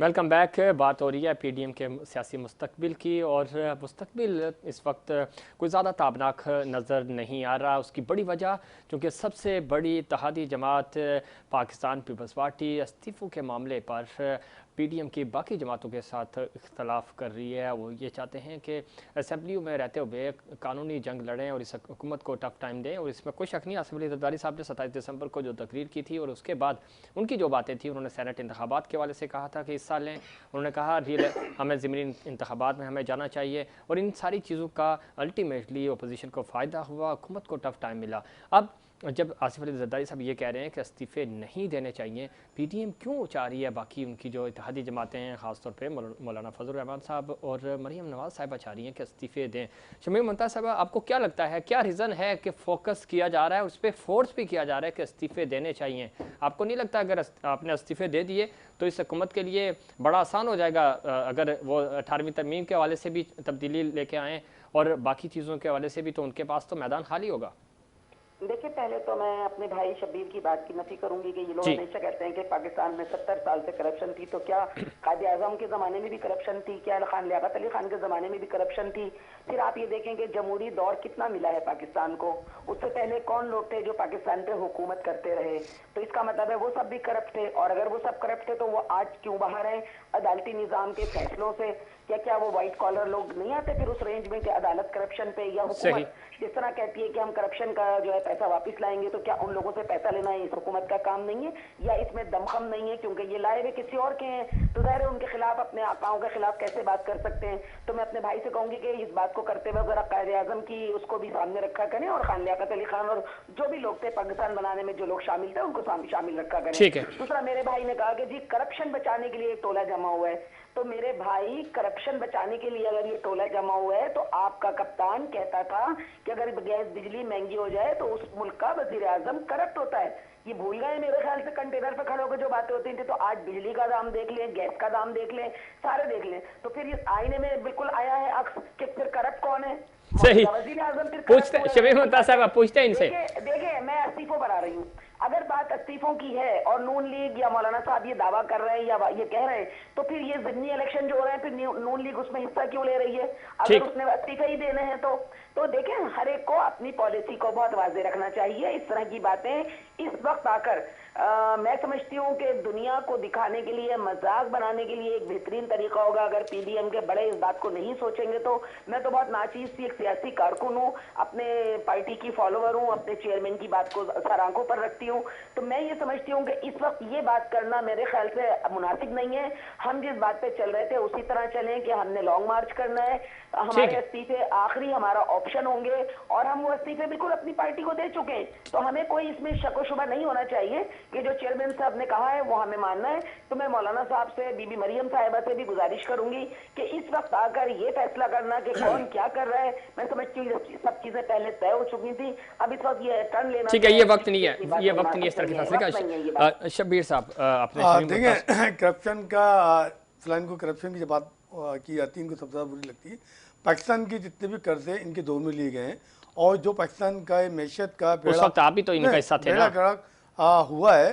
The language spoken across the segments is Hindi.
Welcome back. बात हो रही है पीडीएम के सियासी मुस्तकबिल की, और मुस्तकबिल इस वक्त कोई ज़्यादा ताबनाक नज़र नहीं आ रहा। उसकी बड़ी वजह चूँकि सबसे बड़ी इत्तेहादी जमात पाकिस्तान पीपल्स पार्टी इस्तीफ़ों के मामले पर पीडीएम की बाकी जमातों के साथ इख्तलाफ कर रही है। वो ये चाहते हैं कि असम्बलियों में रहते हुए कानूनी जंग लड़ें और इस हुकूमत को टफ टाइम दें। और इसमें कोई शक नहीं, आसिफ अली जरदारी साहब ने 27 दिसंबर को जो तकरीर की थी और उसके बाद उनकी जो बातें थी, उन्होंने सेनेट इंतखाबात के हवाले से कहा था कि हिस्सा लें। उन्होंने कहा हमें ज़मीनी इंतखाबात में हमें जाना चाहिए, और इन सारी चीज़ों का अल्टीमेटली अपोजिशन को फ़ायदा हुआ, हुकूमत को टफ टाइम मिला। अब जब आसिफ अली जरदारी साहब ये कह रहे हैं कि इस्तीफ़े नहीं देने चाहिए, पीडीएम क्यों चाह रही है बाकी उनकी जो इत्तेहादी जमातें हैं, ख़ासतौर पे मौलाना फजल रहमान साहब और मरियम नवाज़ साहिबा चाह रही हैं कि इस्तीफ़े दें। शमीम मुमताज़ साहब, आपको क्या लगता है, क्या रीज़न है कि फोकस किया जा रहा है, उस पर फोर्स भी किया जा रहा है कि इस्तीफ़े देने चाहिए? आपको नहीं लगता अगर आपने इस्तीफ़े दे दिए तो इस हुकूमत के लिए बड़ा आसान हो जाएगा अगर वो 18वीं तरमीम के हवाले से भी तब्दीली लेके आएँ और बाकी चीज़ों के हवाले से भी, तो उनके पास तो मैदान खाली होगा। देखिए, पहले तो मैं अपने भाई शब्बीर की बात की नफी करूंगी कि ये लोग हमेशा कहते हैं कि पाकिस्तान में 70 साल से करप्शन थी। तो क्या कायदे आजम के ज़माने में भी करप्शन थी? क्या खान लियाकत अली खान के ज़माने में भी करप्शन थी? फिर आप ये देखें कि जमहूरी दौर कितना मिला है पाकिस्तान को, उससे पहले कौन लोग थे जो पाकिस्तान पे हुकूमत करते रहे? तो इसका मतलब है वो सब भी करप्ट थे, और अगर वो सब करप्ट थे तो वो आज क्यों बाहर हैं अदालती निज़ाम के फैसलों से? क्या वो व्हाइट कॉलर लोग नहीं आते फिर उस रेंज में कि अदालत करप्शन पे, या हुकूमत जिस तरह कहती है कि हम करप्शन का जो है पैसा वापस लाएंगे, तो क्या उन लोगों से पैसा लेना इस हुकूमत का काम नहीं है, या इसमें दमखम नहीं है क्योंकि ये लाए हुए किसी और के हैं? तो जाहिर है उनके खिलाफ, अपने आकाओं के खिलाफ कैसे बात कर सकते हैं? तो मैं अपने भाई से कहूंगी कि इस बात को करते हुए जरा कायदे आजम की उसको भी सामने रखा करें, और खान लियाकत अली खान और जो भी लोग थे पाकिस्तान बनाने में जो लोग शामिल थे उनको शामिल रखा करें। दूसरा, मेरे भाई ने कहा कि जी करप्शन बचाने के लिए एक टोला जमा हुआ है। तो मेरे भाई, करप्शन बचाने के लिए अगर ये टोला जमा हुआ है, तो आपका कप्तान कहता था कि अगर गैस बिजली महंगी हो जाए तो उस मुल्क का वजीर आजम करप्ट होता है। ये भूल गए मेरे ख्याल से कंटेनर पे खड़े होकर जो बातें होती थी। तो आज बिजली का दाम देख लें, गैस का दाम देख लें, सारे देख लें, तो फिर इस आईने में बिल्कुल आया है अक्स कि फिर करप्ट कौन है? सही वजीर आजम फिर पूछते, शमीम मुमताज़ साहब पूछते हैं इनसे। देखिए, मैं इस्तीफों पर आ रही हूँ। अगर बात इस्तीफों की है और नून लीग या मौलाना साहब ये दावा कर रहे हैं या ये कह रहे हैं, तो फिर ये ज़िमनी इलेक्शन जो हो रहे हैं, फिर नून लीग उसमें हिस्सा क्यों ले रही है अगर उसने इस्तीफे ही देने हैं? तो देखें, हर एक को अपनी पॉलिसी को बहुत वाज़ेह रखना चाहिए। इस तरह की बातें इस वक्त आकर मैं समझती हूँ कि दुनिया को दिखाने के लिए, मजाक बनाने के लिए एक बेहतरीन तरीका होगा अगर पीडीएम के बड़े इस बात को नहीं सोचेंगे। तो मैं तो बहुत नाचीज सी एक सियासी कारकुन हूँ, अपने पार्टी की फॉलोअर हूँ, अपने चेयरमैन की बात को सर आंखों पर रखती हूँ। तो मैं ये समझती हूँ कि इस वक्त ये बात करना मेरे ख्याल से मुनासिब नहीं है। हम जिस बात पे चल रहे थे उसी तरह चलें कि हमने लॉन्ग मार्च करना है, हमारे इस्तीफे आखिरी हमारा ऑप्शन होंगे, और हम वो इस्तीफे बिल्कुल अपनी पार्टी को दे चुके हैं। तो हमें कोई इसमें शक व शुबा नहीं होना चाहिए कि जो चेयरमैन साहब ने कहा है वो हमें मानना है। तो मैं मौलाना साहब से, बीबी मरियम साहिबा से भी गुजारिश करूंगी कि इस वक्त आकर ये फैसला करना कि कौन क्या कर रहा है, मैं समझती हूँ सब चीजें पहले तय हो चुकी थी। अब इस वक्त ये टर्न लेना, ठीक है, ये वक्त नहीं है, ये वक्त नहीं है इस तरह के फैसले का। शब्बीर साहब, आपने देखिए, करप्शन का फिलहाल को करप्शन की जब बात की जाती है, इनको सबसे ज़्यादा बुरी लगती है। पाकिस्तान के जितने भी कर्जे इनके दौर में लिए गए हैं, और जो पाकिस्तान का मैशत का आप भी तो इनका हिस्सा थे ना, हुआ है,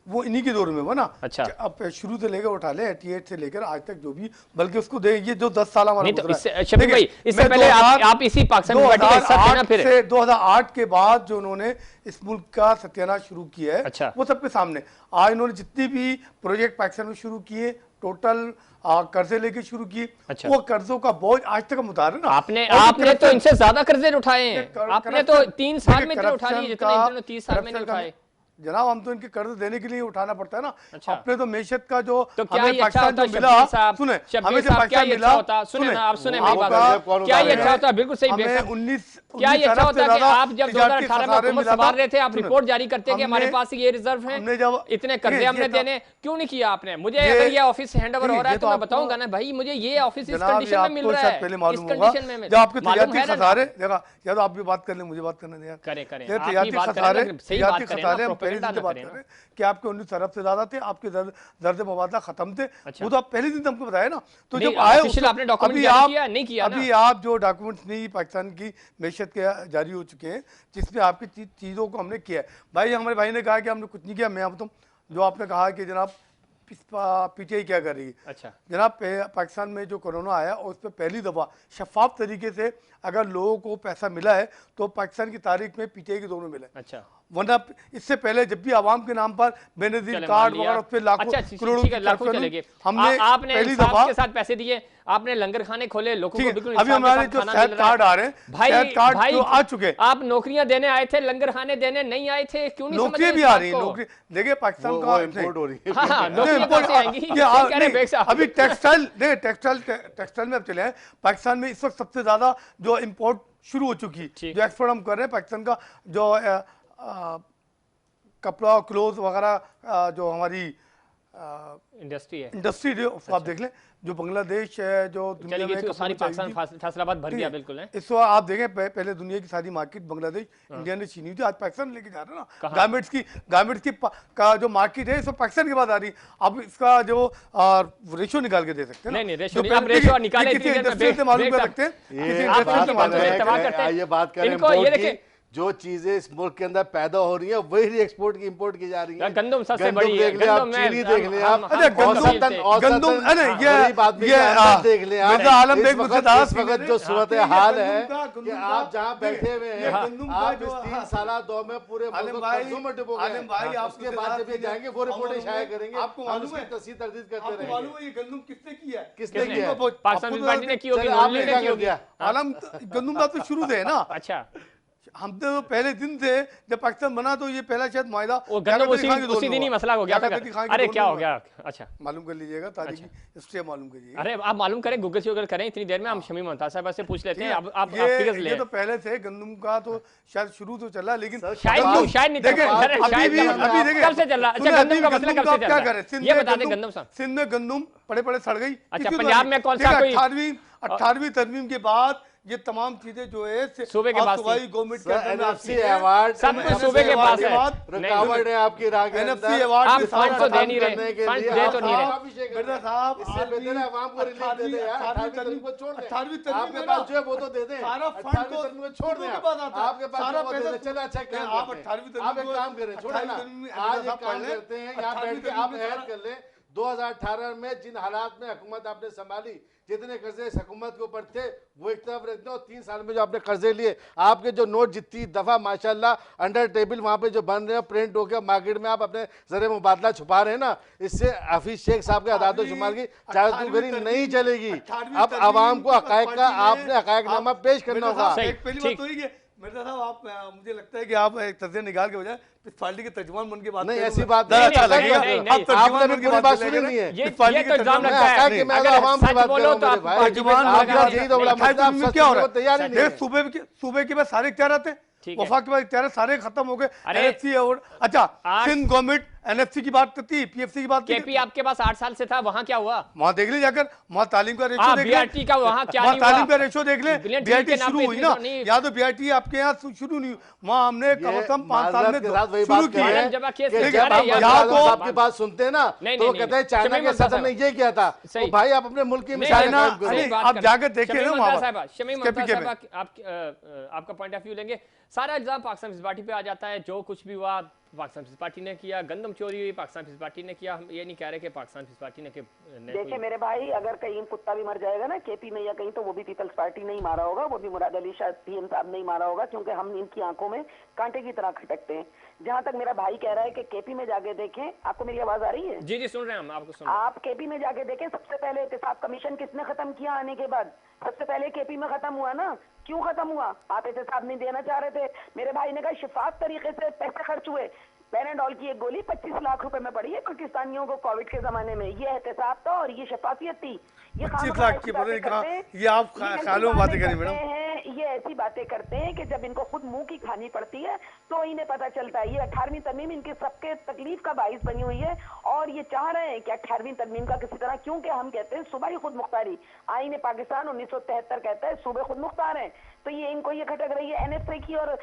वो इन्हीं के दौर में हुआ ना। अच्छा, अब शुरू से लेकर उठा ले 88 से लेकर आज तक जो भी, बल्कि उसको दे, ये जो 10 साल हमारा तो शबीर भाई, इससे पहले आप इसी पाकिस्तान में बैठे हिस्सा थे ना। फिर 2008 के बाद जो उन्होंने इस मुल्क का सत्यानाश शुरू किया है, अच्छा, वो सबके सामने आज इन्होंने जितने भी प्रोजेक्ट पाकिस्तान में शुरू किए, टोटल कर्जे लेके शुरू किए। अच्छा, वो कर्जों का बोझ आज तक हम उतारे ना। आपने तो इनसे ज्यादा कर्जे उठाए हैं, आपने तो 3 साल में इतने उठा लिए जितने इन्होंने 30 साल में नहीं उठाए। जनाब, हम तो इनके कर्ज देने के लिए उठाना पड़ता है ना। अच्छा, अपने तो मैशत का जो तो हमें पाकिस्तान जो मिला, सुने हमें जो पाकिस्तान मिला, सुने आप सुने मेरी बात, क्या ये अच्छा होता? बिल्कुल सही, हमें 19 क्या ये अच्छा होता कि आप जब 2018 में हुकूमत संभाल रहे थे, आप रिपोर्ट जारी करते कि हमारे पास ये रिजर्व हैं, इतने कर्जे हमने देने, क्यों नहीं किया आपने? मुझे अगर ये ऑफिस हैंड ओवर हो रहा है तो मैं बताऊंगा ना भाई, मुझे ये ऑफिस इस कंडीशन में मिल रहा है, इस कंडीशन में। जब आपके तजारती खसारे, देखा, या तो आप भी बात कर लें, मुझे बात करने दें। करें तजारती खसारे, तजारती खसारे हम पहले दिन से बात कर रहे हैं कि आपके 19 अरब से ज्यादा थे, आपके दर्द मुबादला खत्म थे। वो तो आप पहले दिन हमको बताया ना। तो जब आए अभी आप जो डॉक्यूमेंट्स नहीं पाकिस्तान की मैशत के जारी हो चुके हैं, जिसमें आपकी चीज़ों को हमने किया है। भाई, हमारे भाई ने कहा कि हमने कुछ नहीं किया। मैं अब तुम जो आपने कहा कि जनाब पीटीआई क्या कर रही है। अच्छा जनाब, पाकिस्तान में जो कोरोना आया उस पर पहली दफ़ा शफाफ तरीके से अगर लोगों को पैसा मिला है तो पाकिस्तान की तारीख में पीटीआई के दोनों मिला है। अच्छा, वरना इससे पहले जब भी आवाम के नाम पर बेनजीर कार्ड वगैरह उस पर लाखों करोड़ों हमने पहली दफा के साथ पैसे दिए, आपने लंगर खाने खोले, लोगों को बिल्कुल अभी हमारे जो शहद कार्ड आ रहे हैं, शहद कार्ड जो आ चुके, आप नौकरियां देने आए थे, लंगर खाने देने नहीं आए थे, क्यों नहीं? नौकरियां भी आ रही है, नौकरी देखिए पाकिस्तान का इम्पोर्ट हो रही है। अभी टेक्सटाइल में अब चले हैं, पाकिस्तान में इस वक्त सबसे ज्यादा जो इम्पोर्ट शुरू हो चुकी है, जो एक्सपोर्ट हम कर रहे हैं पाकिस्तान का, जो कपड़ा क्लोथ वगैरह जो हमारी इंडस्ट्री है उसको आप देख लें, जो बांग्लादेश है, जो दुनिया में सारी पाकिस्तान फैसलाबाद भर गया बिल्कुल है। इस वक्त आप देखें पहले दुनिया की सारी मार्केट बांग्लादेश इंडिया ने छीनी थी, आज पाकिस्तान लेके जा रहा है ना। गारमेंट्स की का जो मार्केट है इस वक्त पाकिस्तान के बाद आ रही। अब इसका जो रेशो निकाल के दे सकते हैं, इंडस्ट्री से मालूम कर सकते हैं। ये बात करें, जो चीजें इस मुल्क के अंदर पैदा हो रही है वही एक्सपोर्ट की इंपोर्ट की जा रही है। गंदम सबसे बड़ी देख ले आप, चीनी देख ले आप, गंदम देख ले आप। इस वक्त जो सूरत हाल है कि आप जहाँ बैठे हुए हैं, आप इस 3 साल दौर में पूरे कर्जों में डुबो गए। उसके बाद जब ये जाएंगे वो रिपोर्टें शाया करेंगे, आपको मालूम है तस्दीर तरदीद करते रहेंगे। मालूम है ये गंदम किसने किया है? किसने किया? पाकिस्तान पीपल्स पार्टी ने की होगी, आपने क्या हो गया? आलम गंदम तो शुरू से है ना। अच्छा, हम तो पहले दिन से जब पाकिस्तान बना तो ये पहला शायद मायदा उसी दिन ही मसला हो गया था। अरे क्या हो गया? अच्छा मालूम कर लीजिएगा, तारीख हिस्ट्री मालूम करिएगा। अरे आप मालूम करें, गूगल से करें, इतनी देर में हम शमीम मुमताज साहब से पूछ लेते हैं। अब आप फिगर्स ले। ये तो पहले से गंदम का तो शायद शुरू तो चला, लेकिन शायद नहीं, देखिए अभी देखिए कब से चल रहा है? अच्छा, गंदम का मसला कब से चल रहा है ये बता दें। गंदम साहब, सिंध में गंदम पड़े सड़ गई। अच्छा, पंजाब में कौन सा? 18वीं तरमीम के बाद ये तमाम चीजें जो है सूबे के पास गवर्नमेंट का एनएफसी अवार्ड सब कुछ सूबे के पास है। रुकावट है आपकी राह के अंदर। एनएफसी अवार्ड आप फंड तो दे नहीं रहे, फंड दे तो नहीं रहे। मिर्जा साहब, इससे बेहतर है आवाम को रिलीफ दे दे यार। 18वीं तरमीम को छोड़ दें, 18वीं तरमीम आपके पास जो है वो तो दे दें। सारा फंड तो को छोड़ दें, आपके पास सारा पैसा चला। अच्छा आप 18वीं तरमीम आप एक काम करें, छोड़े ना, आज एक काम करते हैं, यहाँ बैठ के आप ऐड कर लें 2018 में जिन हालात में हुकूमत आपने संभाली, जितने कर्जे इस हुकूमत के ऊपर थे वो एक तरफ रख दो। 3 साल में जो आपने कर्जे लिए, आपके जो नोट जितनी दफा माशाल्लाह अंडर टेबल वहां पे जो बन रहे हैं, प्रिंट हो गया, मार्केट में आप अपने जरिए मुबादला छुपा रहे हैं ना, इससे हफीज शेख साहब के अदाद शुमार की जादूगरी नहीं चलेगी। अब आवाम को हकायक का आपने हकायकनामा पेश करना होगा। मिर्जा साहब, आप मुझे लगता है कि आप एक तस्वीर निकाल के बजाय इस पार्टी के तर्जुमान बन के बात नहीं, ऐसी बात नहीं, अच्छा लगेगा। आप तर्जुमान बन के बात सुनी नहीं है। ये तो इल्जाम लगता है कि मैं आवाम की बात बोलो तो आप तर्जुमान यही तो बड़ा मसला, आप क्या हो रहा है? तैयार नहीं है। सूबे के बाद सारे इख्तियार आते हैं, वफाक के बाद इख्तियार सारे खत्म हो गए। एनएफसी और अच्छा सिंध गवर्नमेंट एनएफसी की बात करती है, पीएफसी की बात केपी आपके पास 8 साल से था, वहां क्या हुआ? वहां देख ली जाकर, वहां तालीम का रेशो देख ले, बीआरटी का वहां क्या नहीं हुआ? तालीम का रेशो देख ले, बीआरटी शुरू हुई ना, या तो बीआरटी आपके यहाँ शुरू नहीं, वहां हमने कम से कम 5 साल में शुरू की है। आपकी बात सुनते हैं ना तो कहते हैं चाइना के सदर ने ये किया था, तो भाई आप अपने मुल्क की मिसाल आप जाकर देखिए ना वहां। आपका पॉइंट ऑफ व्यू लेंगे। सारा इल्जाम पाकिस्तान पीपल्स पार्टी पे आ जाता है, जो कुछ भी हुआ पाकिस्तान पीपल्स पार्टी ने किया, गंदम चोरी हुई पाकिस्तान पीपल्स पार्टी ने किया। हम ये नहीं कह रहे कि पाकिस्तान पीपल्स पार्टी ने देखिए मेरे भाई, अगर कहीं कुत्ता भी मर जाएगा ना केपी में या कहीं, तो वो भी पीपल्स पार्टी नहीं मारा होगा, वो भी मुराद अली शाह पीएम साहब नहीं मारा होगा, क्योंकि हम इनकी आंखों में कांटे की तरह खटकते हैं। जहां तक मेरा भाई कह रहा है कि केपी में जाके देखें, आपको मेरी आवाज आ रही है? जी जी सुन रहे हैं हम आपको। आप केपी में जाके देखें, सबसे पहले एहतसाब कमीशन किसने खत्म किया आने के बाद? सबसे पहले केपी में खत्म हुआ ना। क्यों खत्म हुआ? आप एहतसाब नहीं देना चाह रहे थे। मेरे भाई ने कहा शिफाफ तरीके से पैसे खर्च हुए। पैनाडोल की एक गोली 25 लाख रुपए में पड़ी है पाकिस्तानियों को कोविड के जमाने में। ये एहतसाब था और ये शफाफियत थी। ये 25 लाख की बातें कहा, ये आप ख्यालों में बातें करें मैडम। ये ऐसी बातें करते हैं कि जब इनको खुद मुंह की खानी पड़ती है तो इन्हें पता चलता है। ये 18वीं तरमीम इनके सबके तकलीफ का बाइस बनी हुई है और ये चाह रहे हैं कि 18वीं तरमीम का किसी तरह, क्योंकि हम कहते हैं सूबाई खुद मुख्तारी, आईन पाकिस्तान 1973 कहता है सूबे खुद मुख्तार हैं, तो ये इनको ये खटक रही है। एनएफसी की और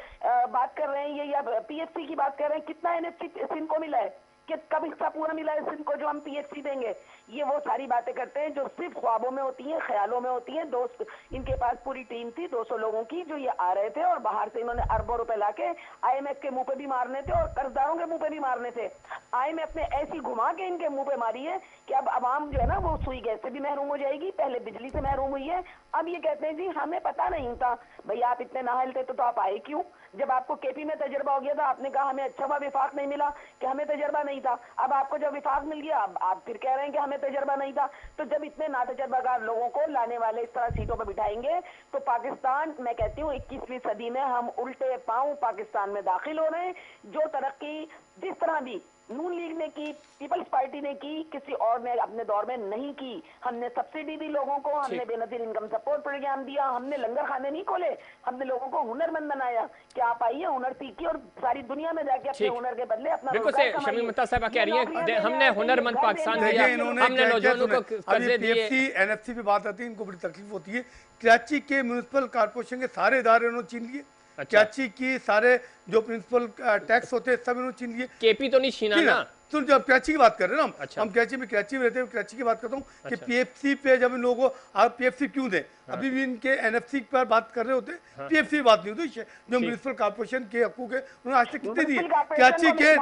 बात कर रहे हैं ये, या पीएफसी की बात कर रहे हैं। कितना एनएफसी सिंध को मिला है? कि कब हिस्सा पूरा मिला है सिंध को जो हम पीएचसी देंगे। ये वो सारी बातें करते हैं जो सिर्फ ख्वाबों में होती हैं, ख्यालों में होती हैं। दोस्त इनके पास पूरी टीम थी 200 लोगों की जो ये आ रहे थे और बाहर से इन्होंने अरबों रुपए लाके आईएमएफ के मुंह पे भी मारने थे और कर्जदारों के मुंह पे भी मारने थे। आईएमएफ ने ऐसी घुमा के इनके मुंह पे मारी है कि अब अवाम जो है ना वो सुई गैस से भी महरूम हो जाएगी, पहले बिजली से महरूम हुई है। अब ये कहते हैं जी हमें पता नहीं था। भाई आप इतने नाहल थे तो आप आए क्यों? जब आपको केपी में तजर्बा हो गया था आपने कहा हमें अच्छा हुआ विफाक नहीं मिला कि हमें तजर्बा नहीं था। अब आपको जब विफाक मिल गया अब आप फिर कह रहे हैं कि हमें तजर्बा नहीं था। तो जब इतने नातजर्बाकार लोगों को लाने वाले इस तरह सीटों पर बिठाएंगे तो पाकिस्तान, मैं कहती हूँ 21वीं सदी में हम उल्टे पांव पाकिस्तान में दाखिल हो रहे हैं। जो तरक्की जिस तरह भी नून लीग ने की, पीपल्स पार्टी ने की, किसी और ने अपने दौर में नहीं की। हमने सब्सिडी दी लोगों को, हमने बेनजीर इनकम सपोर्ट प्रोग्राम दिया, हमने लंगर खाने नहीं खोले, हमने लोगों को हुनरमंद बनाया कि आप आइए हुनर सीखिए और सारी दुनिया में जाके अपने हुनर के बदले अपना रोजगार कमाइए। शमीम मुमताज साहब कह रही है हमने हुनरमंद पाकिस्तान दिया, हमने नौजवानों को कर्जे दिए। एनएफसी पे बात आती है, इनको बड़ी तकलीफ होती है। कराची के म्युनिसिपल कॉर्पोरेशन के सारे इदारे उन्होंने छीन लिए। कराची की सारे जो प्रिंसिपल टैक्स होते हैं सब इन्होंने छीन लिए। केपी तो नहीं छीना ना। तो जब कराची की बात कर रहे हैं ना, हम कराची में रहते हैं, कराची की बात करता हूँ कि पीएफसी पे जब इन लोगों को आप पीएफसी क्यों दें, अभी भी इनके एनएफसी पर बात कर रहे होते, पीएफसी बात नहीं होती। जो म्युनिसिपल कॉर्पोरेशन के हकूक है उन्होंने आज तक कितने दिए कराची के?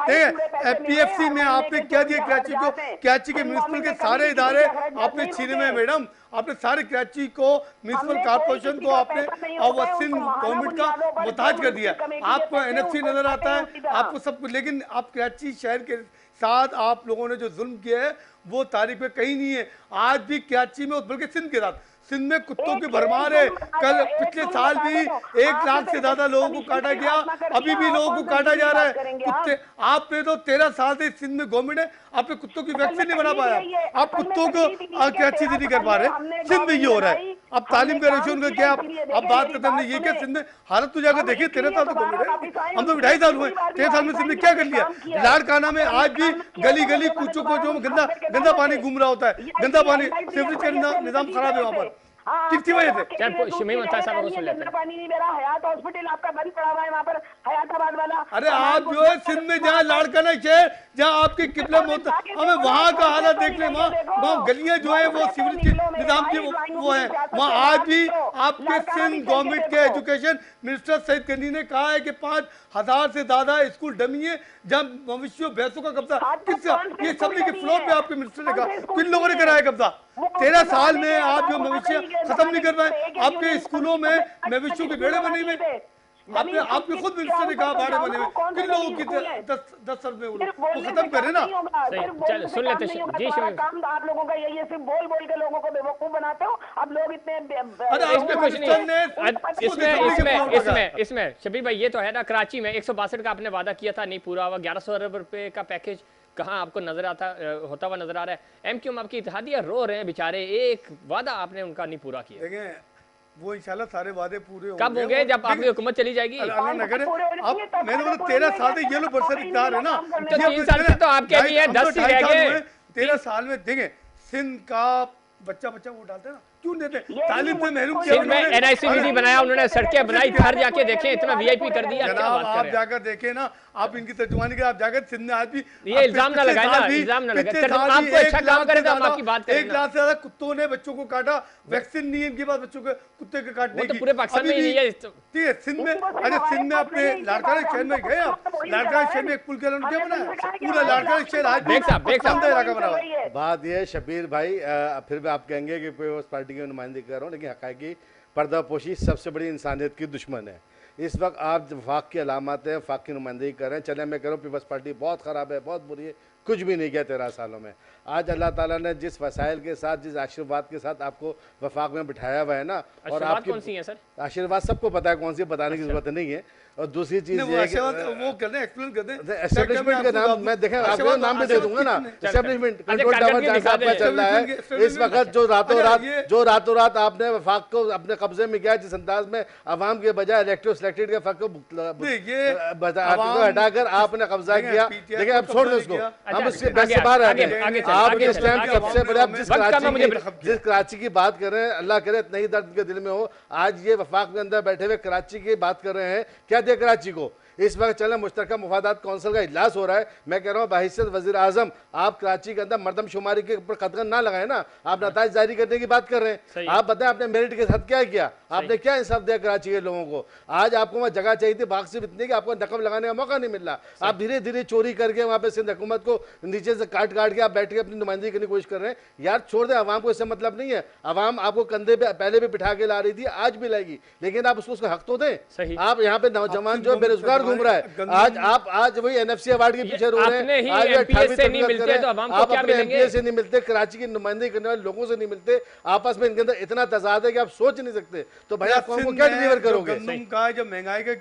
पीएफसी में आपने क्या दिया कराची को? कराची के म्युनिसिपल के सारे इदारे आपने छीने में मैडम, आपने सारे कराची को म्युनिसिपल कॉर्पोरेशन को आपने सिंध गवर्नमेंट का मुताज कर दिया। आपको एनएफसी नजर आता है, आपको सब कुछ, लेकिन आप कराची शहर के साथ आप लोगों ने जो जुल्म किया है वो तारीख में कहीं नहीं है। आज भी कराची में, बल्कि सिंध के साथ, सिंध में कुत्तों की भरमार है। कल पिछले साल भी 1 लाख से ज्यादा लोगों को काटा गया, अभी भी लोगों को काटा जा रहा है। कुत्ते आपने तो 13 साल से सिंध में गवर्नमेंट है, आपने कुत्तों की वैक्सीन नहीं बना पाया। आप कुत्तों को कराची से नहीं कर पा रहे। सिंध में ये हो रहा है। अब तालीम का रेशो उनका क्या? अब बात करते हैं ये क्या सिंध में हालत तो जाकर देखिए। 13 साल तो गवर्नमेंट है, हम तो 2.5 साल हुए। 13 साल में सिंध में क्या कर लिया? लाड़काना में आज भी गली गली कूचों को जो गंदा पानी घूम रहा होता है, गंदा पानी, सीवरेज का निजाम खराब है वहाँ पर। किसकी वजह से? शमीम मुमताज साहब को सुन लेते हैं। पानी नहीं दे रहा, हयात हॉस्पिटल आपका बंद पड़ा हुआ है वहाँ पर, हयाताबाद वाला। अरे आप जो है सिंध में जहाँ लाड़काना शहर, जहाँ आपकी किबला मौत, हमें वहाँ का हालत देख ले। वहाँ गलियाँ जो है वो सीवरेज के निजाम की वो है। वहाँ आज भी आपके सिंध गवर्नमेंट के एजुकेशन मिनिस्टर सईद गनी ने कहा है कि 5000 से ज्यादा स्कूल डमी है जहाँ मवेशियों भैंसों का कब्जा किसका? ये सब के फ्लोर पे आपके मिनिस्टर ने कहा। किन लोगों ने कराया कब्जा? 13 साल में आप जो मवेशियां खत्म नहीं कर पाए। आपके स्कूलों में मवेशियों के बेड़े बने हुए, आपने खुद मिनिस्टर ने कहा बाड़े बने हुए। किन लोगों की 10 साल में वो खत्म करे ना। चलो सुन लेते हैं जी। आप लोगों का यही है, सिर्फ बोल बोल के लोगों को बेवकूफ बनाते हो। अब लोग इतने इसमें कुछ नहीं। इसमें शबीर भाई ये तो है ना, कराची में 162 का आपने वादा किया था, नहीं पूरा हुआ। 1100 अरब रुपए का पैकेज कहाँ आपको नजर होता हुआ नजर आ रहा है? एमक्यूएम आपकी इत्तेहादिया रो रहे हैं बेचारे, एक वादा आपने उनका नहीं पूरा किया। देखें वो इंशाल्लाह सारे वादे पूरे कब होंगे? जब आपकी हुकूमत चली जाएगी। अल्लाह न करे। अब मैंने बोला 13 साल से ये लोग बरसर इख्तियार है ना, 3 साल से तो आपके लिए 10 ही रह गए। 13 साल में देखें सिंध का बच्चा वो डालते हैं ना, क्यों देते? तालीम से महरूम किया। सिंध में एनआईसीडी बनाया उन्होंने, सड़कें बनाई, घर जाके देखें, इतना वीआईपी कर दिया। जनाब आप जाकर देखें ना, आप इनकी तर्जुमानी करें, आप जाकर सिंध में आज भी ये इल्जाम ना लगाए ना, इल्जाम ना लगाए। आपको अच्छा काम करे तो हम आपकी बात करें। 1 लाख से ज्यादा कुत्तों ने बच्चों को काटा, वैक्सीन नहीं है इनके पास बच्चों के कुत्ते के काटने की। पूरे पाकिस्तान में नहीं है। ठीक है सिंध में, अरे सिंध में अपने लाड़काना शहर में गए आप, लाड़काना शहर में एक पुल के क्या बनाया? पूरा लाड़काना शहर आज भी इलाका बना हुआ है। बात ये शबीर भाई, फिर भी आप कहेंगे कि पीपल्स पार्टी की नुमाइंदगी कर रहा हूँ, लेकिन हक़ाइक़ी पर्दापोशी सबसे बड़ी इंसानियत की दुश्मन है। इस वक्त आप वफाक की अलामत है, वफाक की नुमाइंदगी कर रहे हैं। चले मैं कह रहा हूँ पीपल्स पार्टी बहुत ख़राब है, बहुत बुरी है, कुछ भी नहीं किया 13 सालों में। आज अल्लाह ताला ने जिस वसाइल के साथ, जिस आशीर्वाद के साथ आपको वफाक में बिठाया हुआ है ना, और आपकी कौन सी है सर? आशीर्वाद सबको पता है कौन सी, बताने की जरूरत नहीं है। और दूसरी चीज वो करते हैं, एक्सप्लेन करते हैं। एस्टेब्लिशमेंट का नाम मैं देखें, आपको नाम भी दे दूंगा ना। एस्टेब्लिशमेंट कंट्रोल टावर जहाँ चल रहा है इस वक्त, जो रातों रात आपने वफाक को अपने कब्जे में किया, जिस अंदाज में अवाम के बजाय इलेक्टेड सिलेक्टेड के फक को हटाकर आपने कब्जा किया। देखिए अब छोड़ दो उसको, हम उसके बस से बाहर आ गए। आपके इस टाइम सबसे बड़ा, जिस कराची की बात कर रहे हैं, अल्लाह करे नहीं दर्द के दिल में हो। आज ये वफाक के अंदर बैठे हुए कराची की बात कर रहे हैं, क्या दिया कराची को? इस वक्त चले मुश्तरका मुफादात कौंसिल का इजलास हो रहा है। मैं कह रहा हूँ बहैसियत वज़ीर आज़म आप कराची के अंदर मरदमशुमारी के ऊपर कदगन ना लगाए ना, आप नताइज जारी करने की बात कर रहे हैं। आप बताएं आपने मेरिट के साथ क्या किया, आपने क्या इंसाफ दिया कराची के लोगों को। आज आपको वहाँ जगह चाहिए थी बाग सिर्फ इतनी कि आपको नकब लगाने का मौका नहीं मिल रहा, आप धीरे धीरे चोरी करके वहाँ पे सिंध हुकूमत को नीचे से काट के आप बैठ के अपनी नुमाइंदगी करने की कोशिश कर रहे हैं। यार छोड़ दें, आवाम को इससे मतलब नहीं है। आवाम आपको कंधे पे पहले भी बिठा के ला रही थी, आज भी लाएगी, लेकिन आप उसको हक तो दें। आप यहाँ पे नौजवान जो बेरोजगार घूम रहा है, आज वही NFC अवार्ड के पीछे रो रहे हैं। आप अपने MPA से नहीं मिलते, कराची की नुमाइंदगी करने वाले लोगों से नहीं मिलते, आपस में इनके अंदर इतना तजाद है कि आप सोच नहीं सकते। तो भाई आप कौन को क्या डिलीवर करोगे? गंदम का जो महंगाई का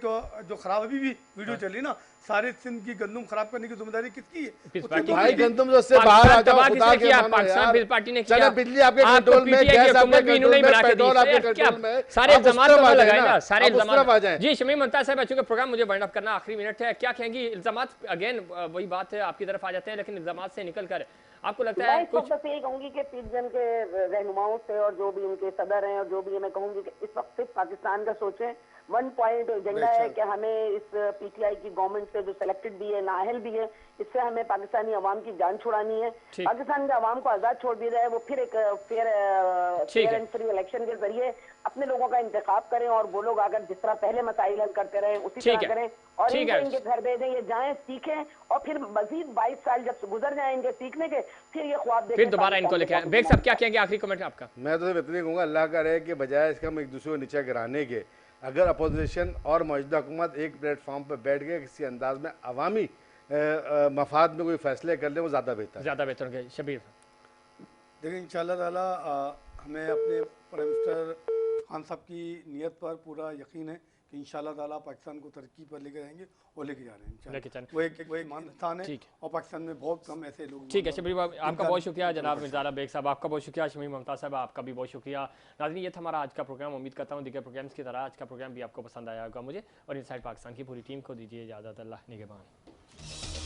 जो खराब अभी भी वीडियो चली ना, सारे सिंध की गंदम खराब करने की जिम्मेदारी किसकी है? भाई गंदम से बाहर आ जाओ, खुदा के मानो पार्टी ने चलो बिजली आपके कंट्रोल में, गैस आपके कंट्रोल में, पेट्रोल आपके कंट्रोल में, सारे इल्जामात तो लगाए ना, सारे इल्जामात आ जाएं। जी शमीम मुमताज साहब, चूंकि प्रोग्राम मुझे वाइंड अप करना आखिरी मिनट है, क्या कहेंगी? इल्जामात अगेन वही बात है, आपकी तरफ आ जाते हैं, लेकिन इल्जामात से निकल कर आपको लगता है कुछ? बस यही कहूंगी कि पीटीएम के रहनुमाओं से और जो भी उनके सदर हैं और जो भी मैं कहूंगी कि इस वक्त सिर्फ पाकिस्तान का सोचें। 1 पॉइंट एजेंडा है कि हमें इस PTI की गवर्नमेंट से जो सिलेक्टेड भी है, नाअहल भी है, इससे हमें पाकिस्तानी अवाम की जान छुड़ानी है। पाकिस्तान के अवाम को आजाद छोड़ दिया जाए, वो फिर एक फेयर एंड फ्री इलेक्शन के जरिए अपने लोगों का इंतखाब करें और वो लोग अगर जिस तरह पहले मसाइल हल करते रहे उसी तरह करें और इनके घर भेजें, ये जाएं, सीखें और फिर मजीद 22 साल जब गुजर जाए इनके सीखने के, फिर ये ख्वाब देखें, फिर दोबारा इनको लेके आए। बेग साहब क्या कहेंगे, आखिरी कमेंट आपका? मैं तो इतनी कहूँगा, अल्लाह का रहे कि बजाय इसका हम एक दूसरे को नीचे गिराने के, अगर अपोजिशन और मौजूदा हुकूमत एक प्लेटफॉर्म पर बैठ गए किसी अंदाज में अवामी मफाद में कोई फैसले कर ले, वो ज़्यादा बेहतर होंगे। शबीर देखिए इंशाअल्लाह ताला हमें अपने प्राइम मिनिस्टर खान साहब की नीयत पर पूरा यकीन है कि इंशाअल्लाह ताला पाकिस्तान को तरक्की पर लेकर जाएंगे और लेके जा रहे हैं। वो एक मान स्थान है और पाकिस्तान में बहुत कम ऐसे लोग। ठीक है शबीर भाई, आपका बहुत शुक्रिया। जनाब मिर्ज़ा बेग साहब आपका बहुत शुक्रिया। शमीम मुमताज़ साहब आपका भी बहुत शुक्रिया। नाज़रीन ये था हमारा आज का प्रोग्राम। उम्मीद करता हूँ दीगर प्रोग्राम्स की तरह आज का प्रोग्राम भी आपको पसंद आया होगा। मुझे और इनसाइड पाकिस्तान की पूरी टीम को दीजिए इजाज़त। अल्लाह निगहबान।